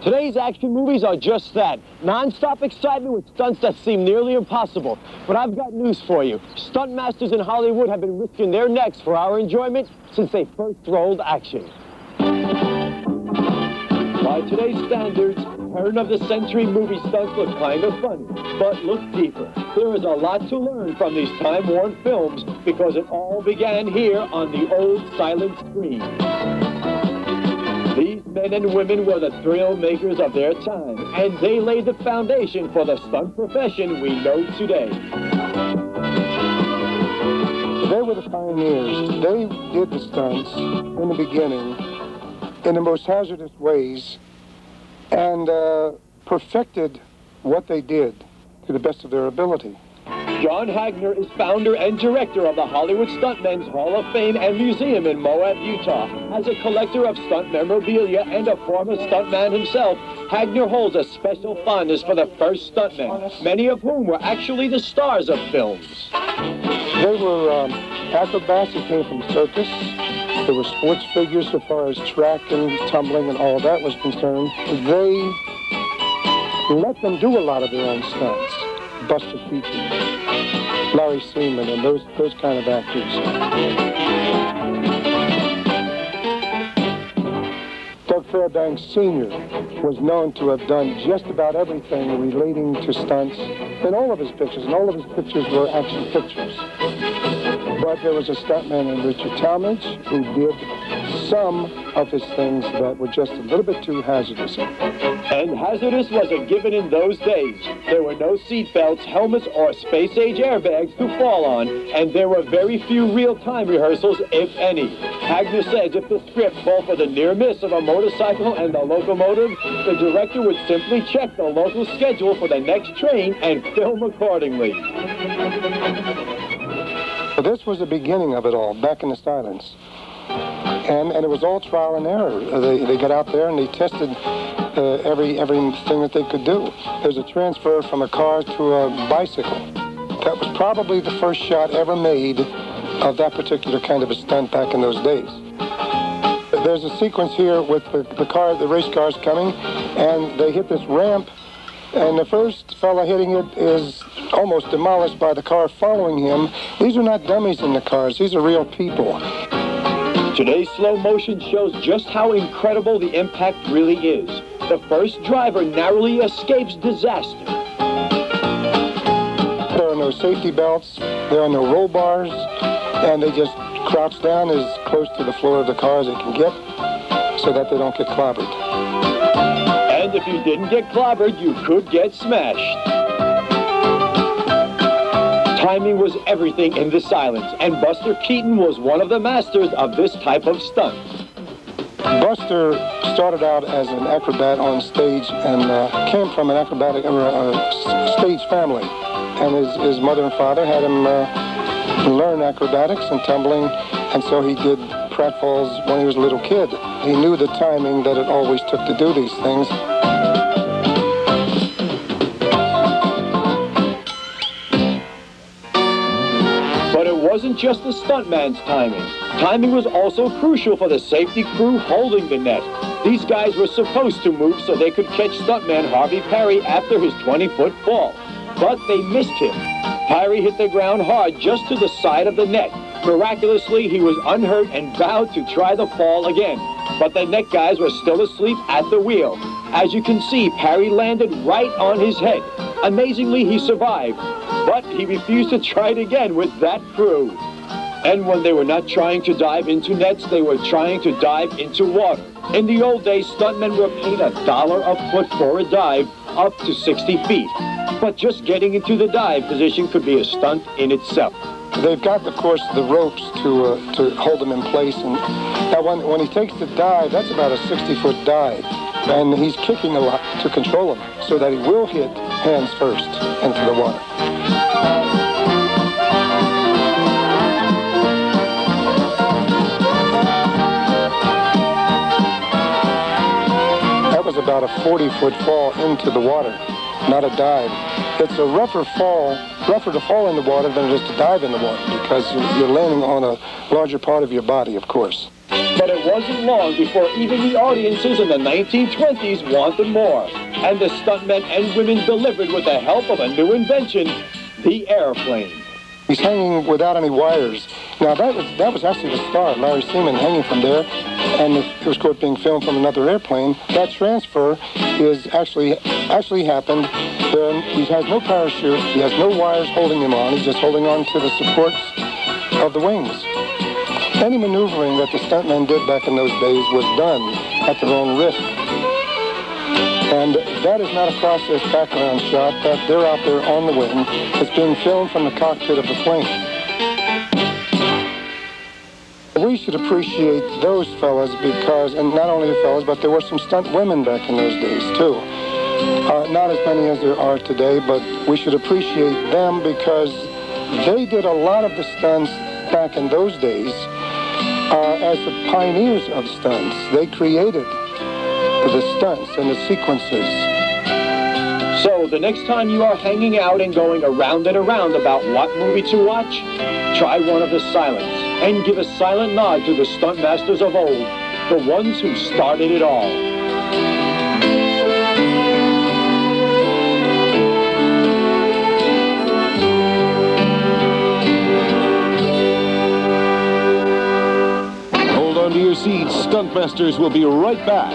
Today's action movies are just that. Non-stop excitement with stunts that seem nearly impossible. But I've got news for you. Stunt masters in Hollywood have been risking their necks for our enjoyment since they first rolled action. By today's standards, turn-of-the-century movie stunts look kind of funny. But look deeper. There is a lot to learn from these time-worn films because it all began here on the old silent screen. These men and women were the thrill makers of their time, and they laid the foundation for the stunt profession we know today. They were the pioneers. They did the stunts in the beginning in the most hazardous ways and perfected what they did to the best of their ability. John Hagner is founder and director of the Hollywood Stuntmen's Hall of Fame and Museum in Moab, Utah. As a collector of stunt memorabilia and a former stuntman himself, Hagner holds a special fondness for the first stuntmen, many of whom were actually the stars of films. They were acrobats who came from circus. There were sports figures so far as track and tumbling and all that was concerned. They let them do a lot of their own stunts. Buster Keaton, Larry Seaman, and those kind of actors. Doug Fairbanks Sr. was known to have done just about everything relating to stunts in all of his pictures, and all of his pictures were action pictures. But there was a stuntman named Richard Talmadge who did some of his things that were just a little bit too hazardous. And hazardous was a given in those days. There were no seat belts, helmets, or space-age airbags to fall on, and there were very few real-time rehearsals, if any. Hagner says if the script called for the near miss of a motorcycle and a locomotive, the director would simply check the local schedule for the next train and film accordingly. So this was the beginning of it all, back in the silence. And it was all trial and error. They got out there and they tested everything that they could do. There's a transfer from a car to a bicycle. That was probably the first shot ever made of that particular kind of a stunt back in those days. There's a sequence here with the race cars coming, and they hit this ramp, and the first fella hitting it is almost demolished by the car following him. These are not dummies in the cars. These are real people. Today's slow motion shows just how incredible the impact really is. The first driver narrowly escapes disaster. There are no safety belts, there are no roll bars, and they just crouch down as close to the floor of the car as they can get so that they don't get clobbered. And if you didn't get clobbered, you could get smashed. Timing was everything in the silence, and Buster Keaton was one of the masters of this type of stunt. Buster started out as an acrobat on stage and came from an acrobatic stage family. And his mother and father had him learn acrobatics and tumbling, and so he did pratfalls when he was a little kid. He knew the timing that it always took to do these things. But it wasn't just the stuntman's timing. Timing was also crucial for the safety crew holding the net. These guys were supposed to move so they could catch stuntman Harvey Perry after his 20-foot fall. But they missed him. Perry hit the ground hard just to the side of the net. Miraculously, he was unhurt and vowed to try the fall again. But the net guys were still asleep at the wheel. As you can see, Perry landed right on his head. Amazingly, he survived. But he refused to try it again with that crew. And when they were not trying to dive into nets, they were trying to dive into water. In the old days, stuntmen were paid $1 a foot for a dive up to 60 feet. But just getting into the dive position could be a stunt in itself. They've got, of course, the ropes to hold them in place. And now when he takes the dive, that's about a 60-foot dive. And he's kicking a lot to control him so that he will hit hands first into the water. That was about a 40-foot fall into the water, not a dive. It's a rougher to fall in the water than it is to dive in the water because you're landing on a larger part of your body, of course. But it wasn't long before even the audiences in the 1920s wanted more. And the stuntmen and women delivered with the help of a new invention, the airplane. He's hanging without any wires. Now, that was actually the start, Larry Seaman hanging from there, and it was, of course, being filmed from another airplane. That transfer is actually happened. He has no parachute. He has no wires holding him on. He's just holding on to the supports of the wings. Any maneuvering that the stuntmen did back in those days was done at their own risk. And that is not a process background shot. That they're out there on the wing. It's being filmed from the cockpit of the plane. We should appreciate those fellas because, and not only the fellas, but there were some stunt women back in those days too. Not as many as there are today, but we should appreciate them because they did a lot of the stunts back in those days as the pioneers of stunts. They created the stunts and the sequences. So the next time you are hanging out and going around and around about what movie to watch, try one of the silents and give a silent nod to the stunt masters of old, the ones who started it all. Hold on to your seats. Stuntmasters will be right back.